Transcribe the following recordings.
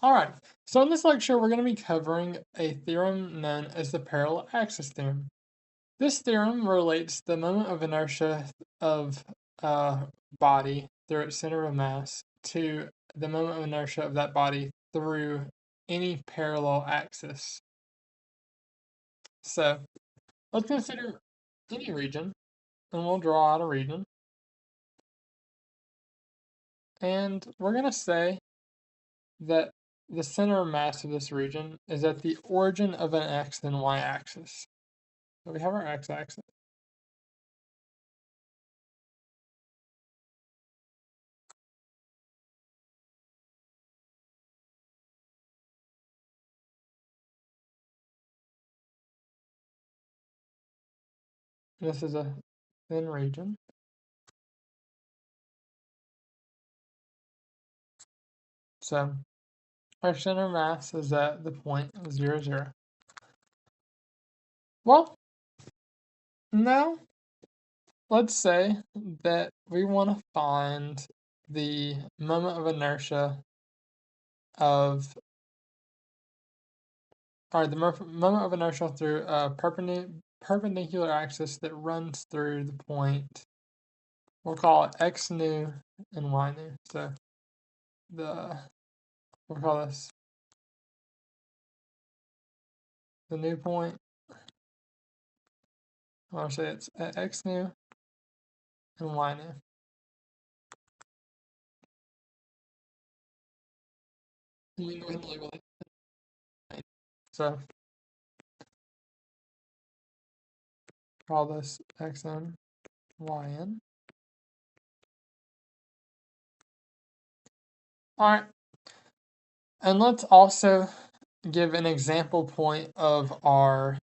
Alright, so in this lecture we're going to be covering a theorem known as the parallel axis theorem. This theorem relates the moment of inertia of a body through its center of mass to the moment of inertia of that body through any parallel axis. So let's consider any region, and we'll draw out a region. And we're going to say that the center of mass of this region is at the origin of an x and y axis. So we have our x-axis. This is a thin region. So our center of mass is at the point 0, 0. Well, now let's say that we want to find the moment of inertia of, or the moment of inertia through a perpendicular axis that runs through the point, we'll call it x nu and y nu. So we'll call this the new point. I'll say it's at x nu and y nu. And we can go ahead and label it. So call this xn, yn. Alright, and let's also give an example point of our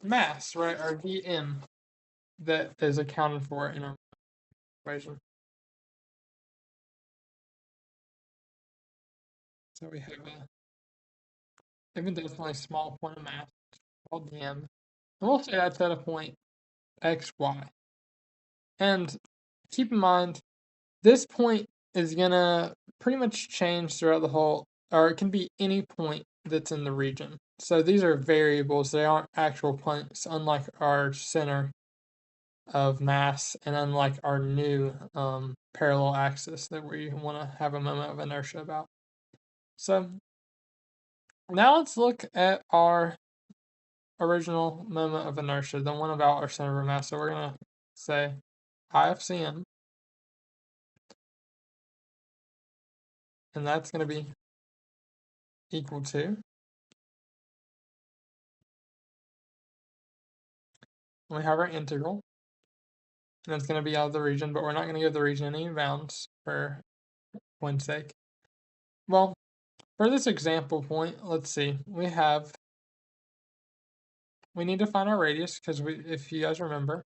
mass, right? Our dm that is accounted for in our equation. So we have a infinitesimally small point of mass called dm, and we'll say that's at a point x, y. And keep in mind, this point is gonna pretty much change throughout the whole, or it can be any point that's in the region. So these are variables, they aren't actual points, unlike our center of mass and unlike our new parallel axis that we want to have a moment of inertia about. So now let's look at our original moment of inertia, the one about our center of mass. So we're going to say I of Cm, and that's going to be equal to, we have our integral, and it's going to be out of the region, but we're not going to give the region any bounds for one's sake. Well, for this example point, let's see, we need to find our radius, because if you guys remember,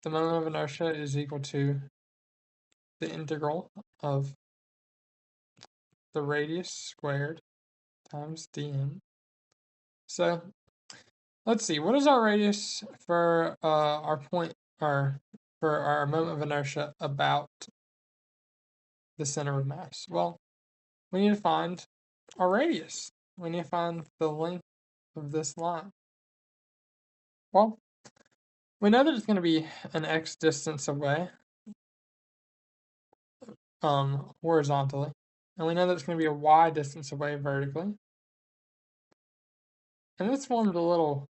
the moment of inertia is equal to the integral of the radius squared times dm. So let's see, what is our radius for our point, or for our moment of inertia about the center of mass? Well, we need to find our radius. We need to find the length of this line. Well, we know that it's going to be an x distance away, horizontally, and we know that it's going to be a y distance away vertically. And this formed a little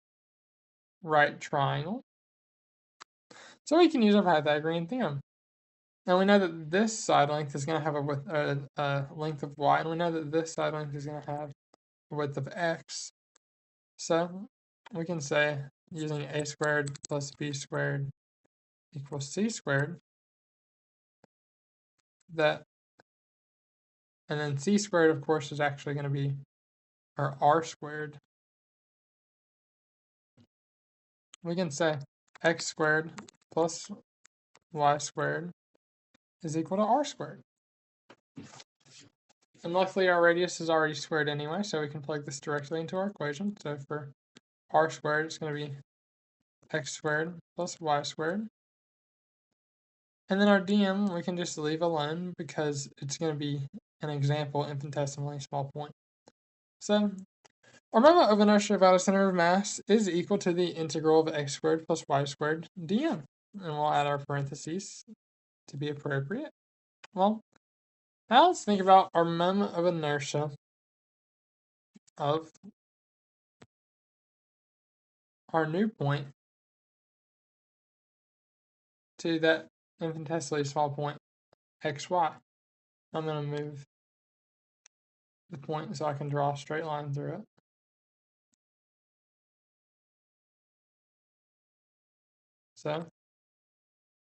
right triangle. So we can use our Pythagorean theorem. And we know that this side length is going to have a length of y, and we know that this side length is going to have a width of x. So we can say, using a squared plus b squared equals c squared, that, and then c squared, of course, is actually going to be our r squared. We can say x squared plus y squared is equal to r squared. And luckily our radius is already squared anyway, so we can plug this directly into our equation. So for r squared, it's going to be x squared plus y squared. And then our dm we can just leave alone because it's going to be an example infinitesimally small point. So our moment of inertia about a center of mass is equal to the integral of x squared plus y squared dm. And we'll add our parentheses to be appropriate. Well, now let's think about our moment of inertia of our new point to that infinitesimally small point, xy. I'm going to move the point so I can draw a straight line through it. So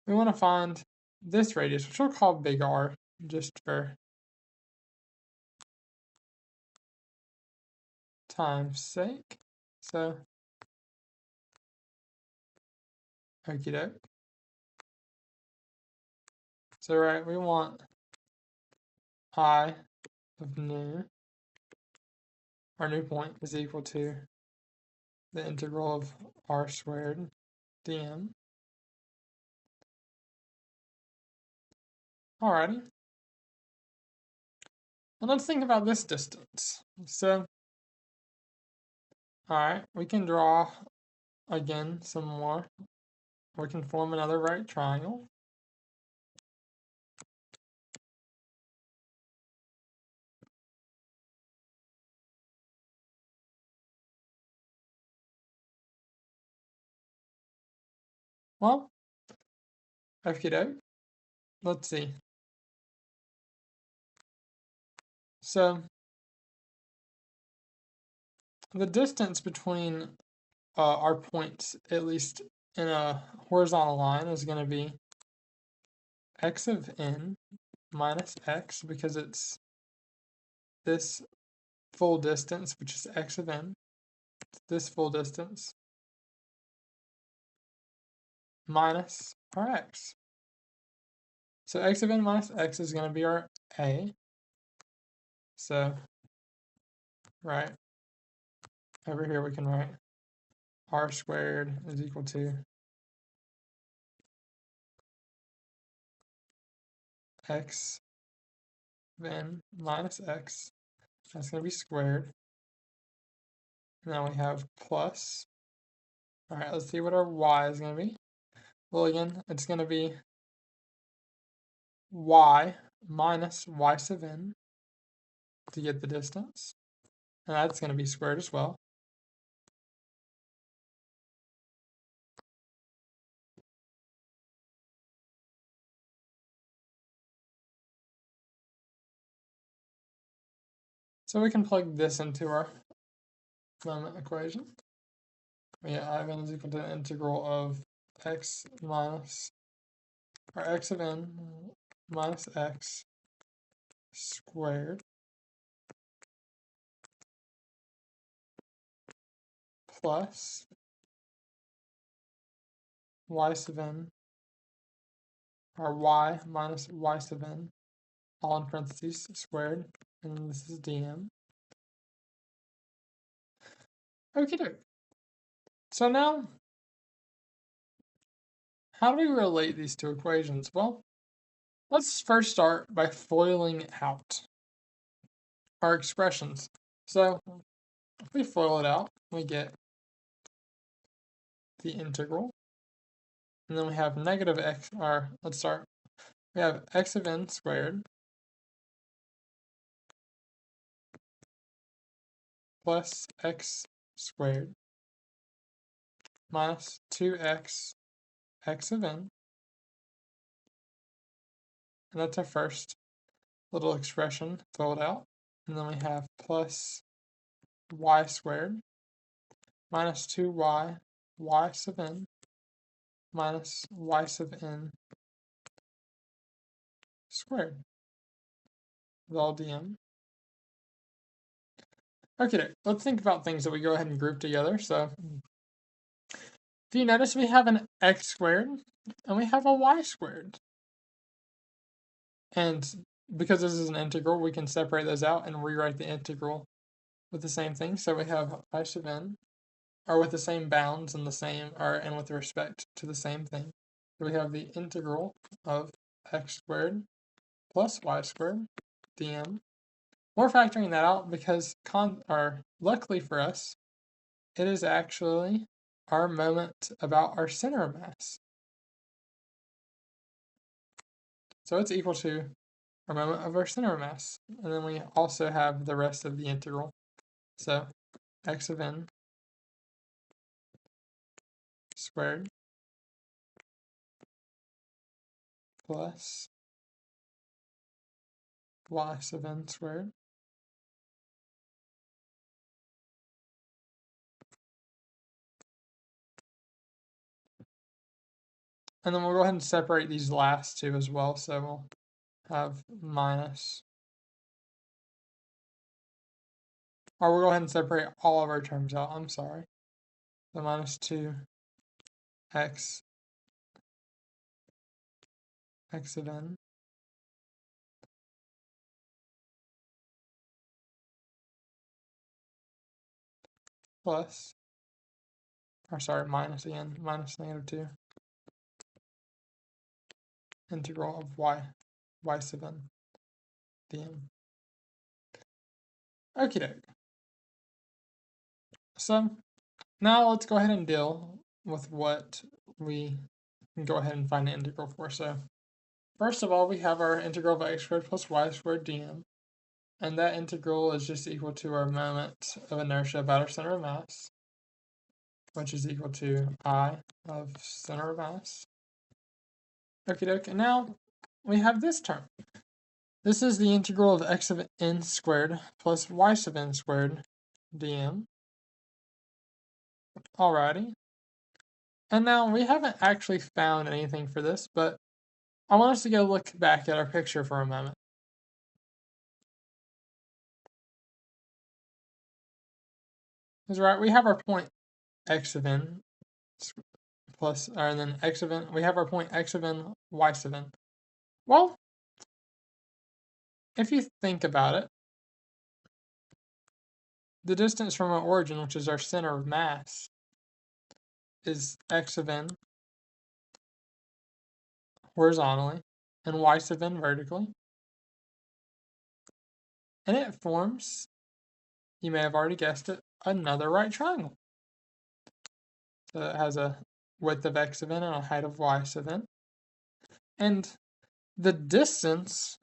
we want to find this radius, which we'll call big R, just for time's sake. So, okie doke. So, right, we want I of new, our new point, is equal to the integral of R squared dm. Alrighty. And let's think about this distance. So, alright, we can draw again some more. We can form another right triangle. Well, okie doke. Let's see. So, the distance between our points, at least in a horizontal line, is going to be x of n minus x, because it's this full distance, which is x of n, this full distance, minus our x. So x of n minus x is going to be our a. So, right, over here we can write r squared is equal to x of n minus x. That's going to be squared. Now we have plus. All right, let's see what our y is going to be. Well, again, it's going to be y minus y sub n to get the distance. And that's going to be squared as well. So we can plug this into our moment equation. Yeah, I of n is equal to the integral of x minus, or x of n minus x squared plus y sub n, or y minus y sub n, all in parentheses, squared, and this is dm. Okie doke. So now, how do we relate these two equations? Well, let's first start by foiling out our expressions. So if we FOIL it out, we get the integral, and then we have negative x, or let's start, we have x of n squared plus x squared minus 2x x of n, and that's our first little expression filled out. And then we have plus y squared minus 2y y sub n minus y sub n squared with all dm. Okay, let's think about things that we go ahead and group together. So if you notice, we have an x squared and we have a y squared. And because this is an integral, we can separate those out and rewrite the integral with the same thing. So we have y sub n, or with the same bounds and the same, or and with respect to the same thing. So we have the integral of x squared plus y squared dm. We're factoring that out because, luckily for us, it is actually our moment about our center of mass. So it's equal to our moment of our center of mass. And then we also have the rest of the integral. So x of n squared plus y sub n squared and then we'll go ahead and separate these last two as well. So we'll have minus, or we'll go ahead and separate all of our terms out. I'm sorry. So minus 2x x of n plus, or sorry, minus again, minus -2 integral of y sub n dm. Okie doke. So now let's go ahead and deal with what we can go ahead and find the integral for. So first of all, we have our integral of x squared plus y squared dm. And that integral is just equal to our moment of inertia about our center of mass, which is equal to I of center of mass. Okie doke. And now we have this term. This is the integral of x of n squared plus y sub n squared dm. Alrighty. And now we haven't actually found anything for this, but I want us to go look back at our picture for a moment. Because right, we have our point x of n plus, and then x of n, we have our point x of n, y sub n. Well, if you think about it, the distance from our origin, which is our center of mass, is x of n horizontally and y sub n vertically. And it forms, you may have already guessed it, another right triangle. So it has a width of x of n and a height of y sub n. And the distance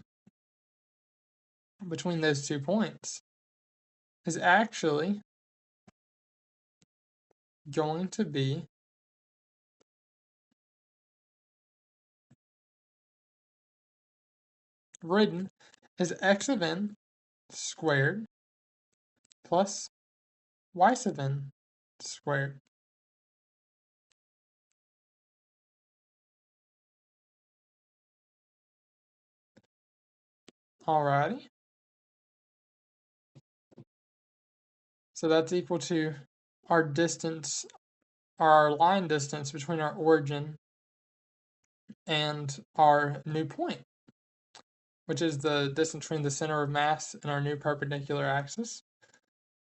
between those 2 points is actually going to be written as x of n squared plus y sub n squared. Alrighty. So that's equal to our distance, our line distance between our origin and our new point, which is the distance between the center of mass and our new perpendicular axis.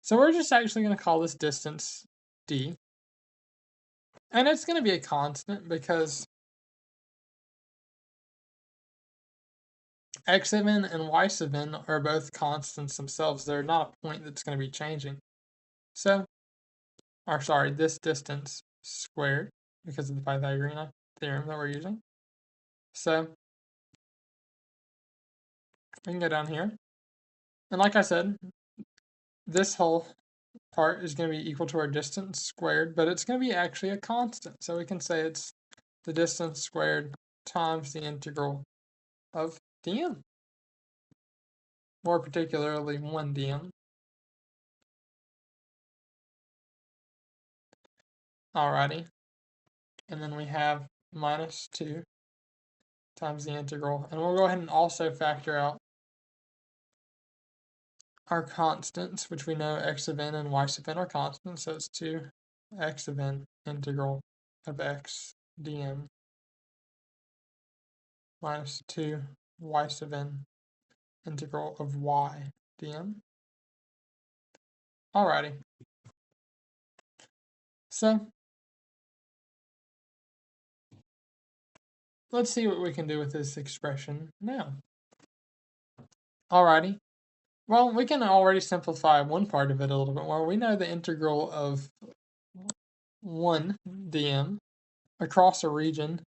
So we're just actually going to call this distance d. And it's going to be a constant because x sub n and y sub n are both constants themselves. They're not a point that's going to be changing. So, or sorry, this distance squared, because of the Pythagorean theorem that we're using. So we can go down here. And like I said, this whole part is going to be equal to our distance squared, but it's going to be actually a constant. So we can say it's the distance squared times the integral of dm. More particularly 1 dm. Alrighty. And then we have minus 2 times the integral. And we'll go ahead and also factor out our constants, which we know x of n and y sub n are constants. So it's 2x of n integral of x dm minus 2y sub n integral of y dm. Alrighty. So let's see what we can do with this expression now. Alrighty. Well, we can already simplify one part of it a little bit more. We know the integral of 1 dm across a region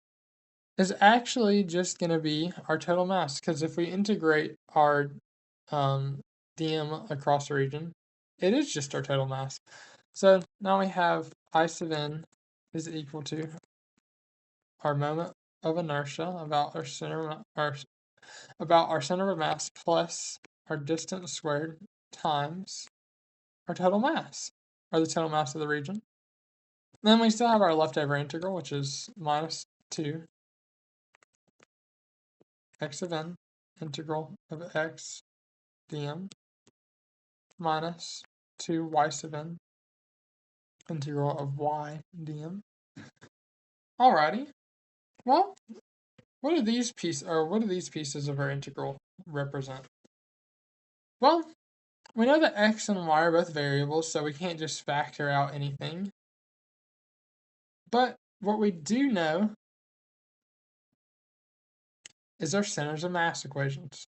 is actually just going to be our total mass, because if we integrate our dm across a region, it is just our total mass. So now we have I sub n is equal to our moment of inertia about our center of mass plus our distance squared times our total mass, or the total mass of the region. Then we still have our leftover integral, which is minus 2 x of n integral of x dm minus 2 y sub n integral of y dm. Alrighty. Well, what do these pieces of our integral represent? Well, we know that x and y are both variables, so we can't just factor out anything. But what we do know is our centers of mass equations.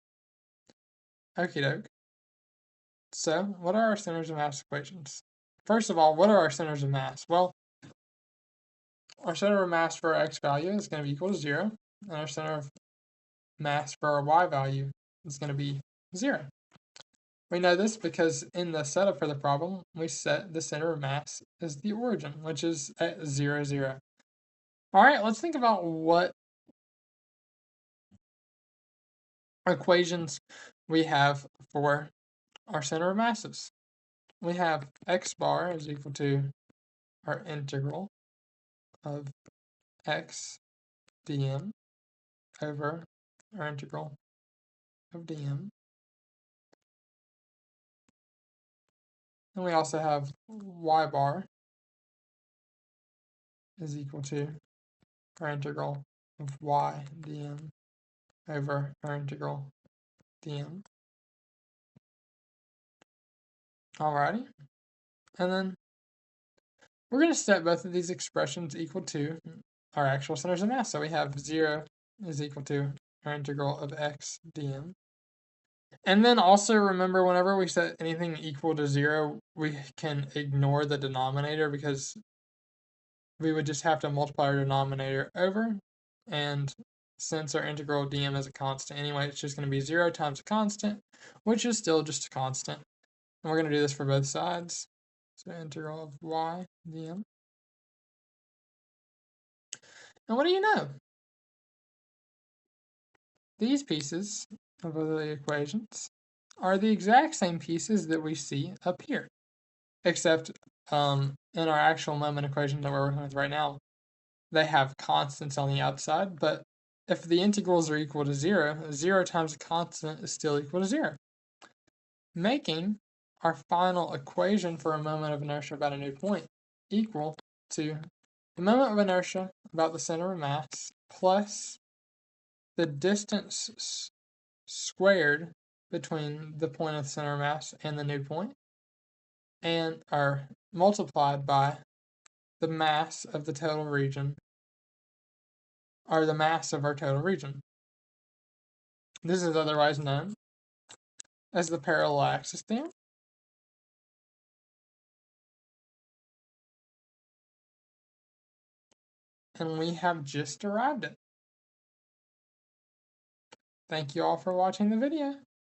Okie doke. So, what are our centers of mass equations? First of all, what are our centers of mass? Well, our center of mass for our x value is going to be equal to 0, and our center of mass for our y value is going to be 0. We know this because in the setup for the problem, we set the center of mass as the origin, which is at 0, 0. All right, let's think about what equations we have for our center of masses. We have x bar is equal to our integral of x dm over our integral of dm. And we also have y bar is equal to our integral of y dm over our integral dm. Alrighty. And then we're going to set both of these expressions equal to our actual centers of mass. So we have 0 is equal to our integral of x dm. And then also remember, whenever we set anything equal to 0, we can ignore the denominator, because we would just have to multiply our denominator over. And since our integral of dm is a constant anyway, it's just going to be 0 times a constant, which is still just a constant. And we're going to do this for both sides. So integral of y dm. And what do you know? These pieces of the equations are the exact same pieces that we see up here, except in our actual moment equation that we're working with right now, they have constants on the outside, but if the integrals are equal to 0, 0 times a constant is still equal to 0, making our final equation for a moment of inertia about a new point equal to the moment of inertia about the center of mass plus the distance squared between the point of the center of mass and the new point, and are multiplied by the mass of the total region, or the mass of our total region. This is otherwise known as the parallel axis theorem. And we have just arrived at it. Thank you all for watching the video.